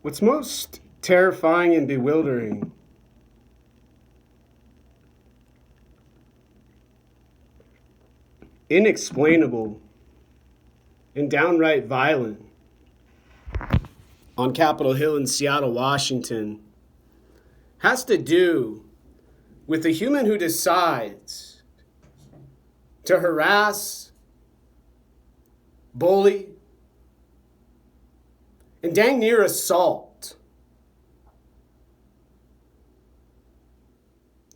What's most terrifying and bewildering inexplainable and downright violent on Capitol Hill in Seattle, Washington, has to do with a human who decides to harass, bully, and dang near assault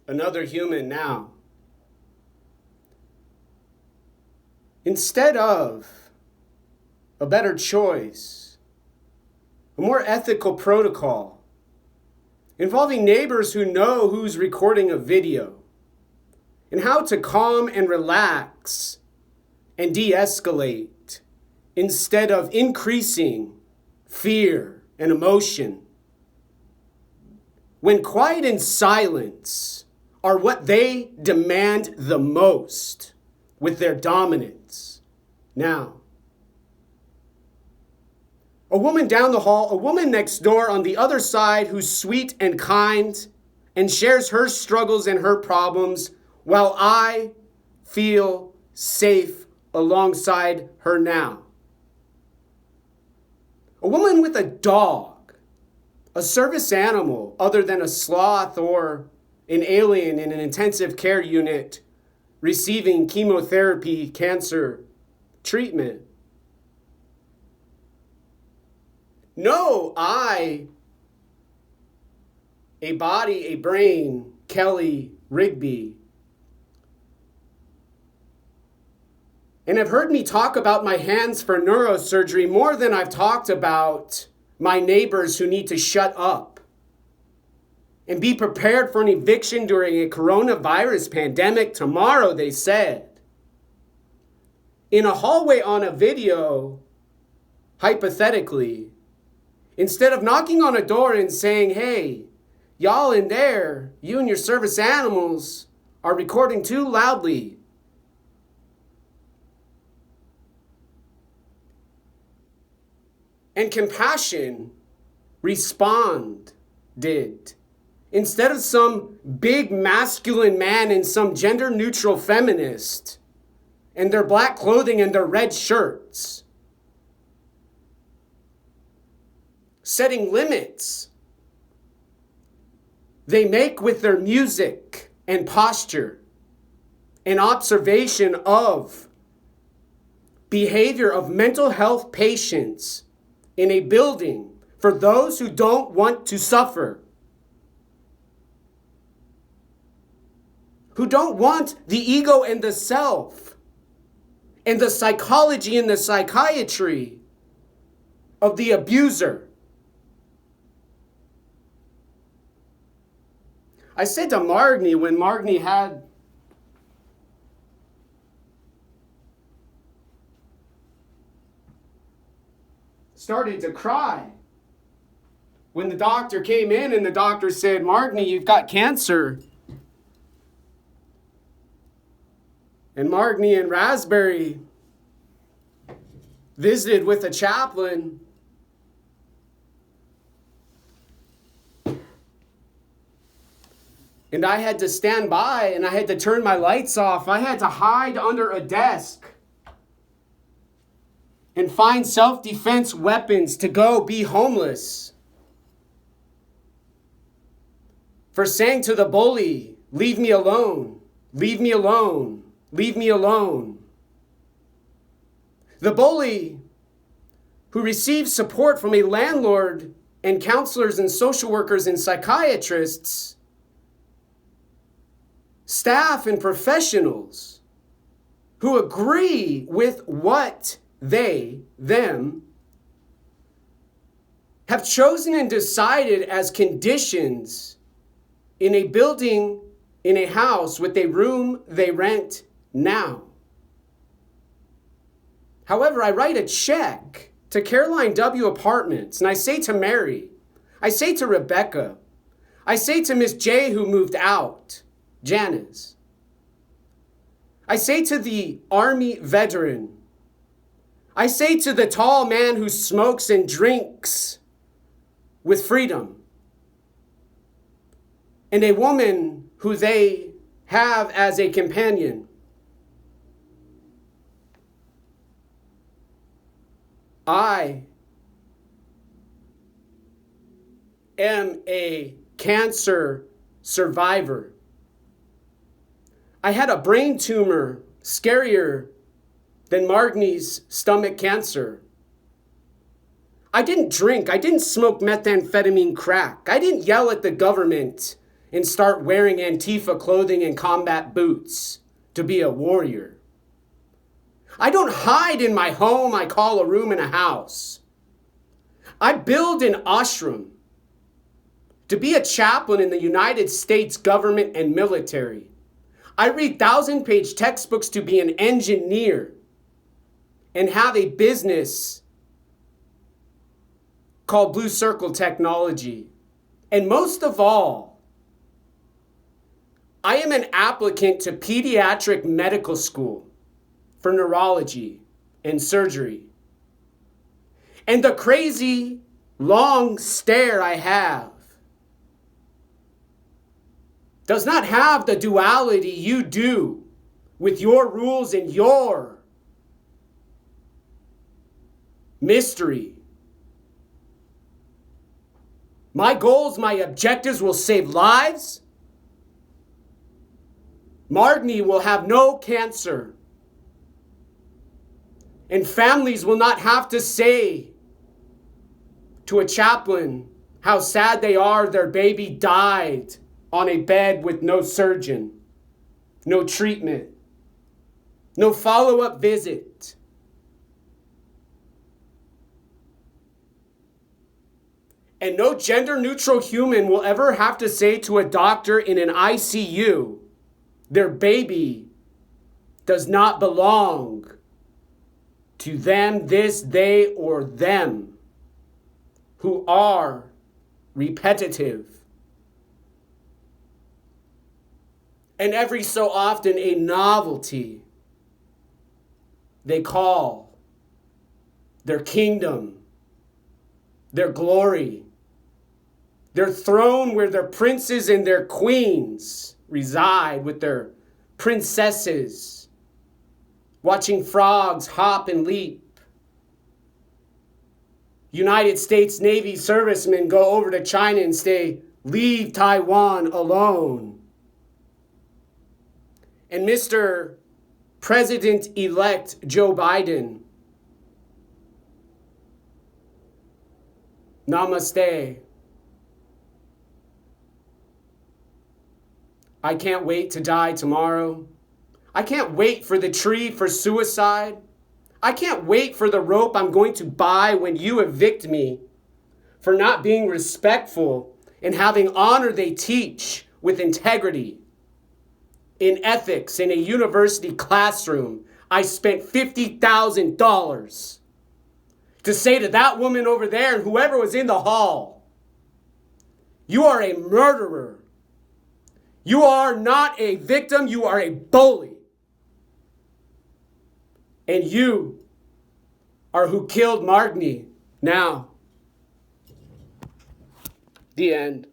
another human now. Instead of a better choice, a more ethical protocol involving neighbors who know who's recording a video and how to calm and relax and de-escalate instead of increasing fear and emotion. When quiet and silence are what they demand the most with their dominance. Now, a woman down the hall, a woman next door on the other side who's sweet and kind and shares her struggles and her problems while I feel safe alongside her now. A woman with a dog, a service animal other than a sloth or an alien in an intensive care unit receiving chemotherapy, cancer treatment. No, I, a body, a brain, Kelly Rigby, and have heard me talk about my hands for neurosurgery more than I've talked about my neighbors who need to shut up and be prepared for an eviction during a coronavirus pandemic tomorrow, they said. In a hallway on a video, hypothetically, instead of knocking on a door and saying, hey, y'all in there, you and your service animals are recording too loudly. And compassion responded. Instead of some big masculine man and some gender neutral feminist and their black clothing and their red shirts, setting limits they make with their music and posture and observation of behavior of mental health patients in a building for those who don't want to suffer, who don't want the ego and the self and the psychology and the psychiatry of the abuser. I said to Margny when Margny had started to cry when the doctor came in and the doctor said, Margny, you've got cancer. And Margny and Raspberry visited with a chaplain. And I had to stand by and I had to turn my lights off. I had to hide under a desk and find self-defense weapons to go be homeless. For saying to the bully, leave me alone, leave me alone, leave me alone. The bully who received support from a landlord and counselors and social workers and psychiatrists, staff and professionals who agree with what them, have chosen and decided as conditions in a building, in a house with a room they rent now. However, I write a check to Caroline W. Apartments, and I say to Mary, I say to Rebecca, I say to Miss J who moved out, Janice, I say to the Army veteran, I say to the tall man who smokes and drinks with freedom. And a woman who they have as a companion. I am a cancer survivor. I had a brain tumor scarier than Margnie's stomach cancer. I didn't drink. I didn't smoke methamphetamine crack. I didn't yell at the government and start wearing Antifa clothing and combat boots to be a warrior. I don't hide in my home I call a room in a house. I build an ashram to be a chaplain in the United States government and military. I read 1,000-page textbooks to be an engineer and have a business called Blue Circle Technology. And most of all, I am an applicant to pediatric medical school for neurology and surgery. And the crazy long stare I have does not have the duality you do with your rules and your mystery. My goals, my objectives will save lives. Margnie will have no cancer. And families will not have to say to a chaplain how sad they are their baby died on a bed with no surgeon, no treatment, no follow-up visit. And no gender-neutral human will ever have to say to a doctor in an ICU, their baby does not belong to them, this, they, or them, who are repetitive. And every so often a novelty they call their kingdom, their glory, their throne where their princes and their queens reside with their princesses, watching frogs hop and leap. United States Navy servicemen go over to China and say, "Leave Taiwan alone." And Mr. President-elect Joe Biden, namaste. I can't wait to die tomorrow. I can't wait for the tree for suicide. I can't wait for the rope I'm going to buy when you evict me for not being respectful and having honor they teach with integrity. In ethics, in a university classroom, I spent $50,000 to say to that woman over there and whoever was in the hall, you are a murderer. You are not a victim, you are a bully. And you are who killed Margnie. Now, the end.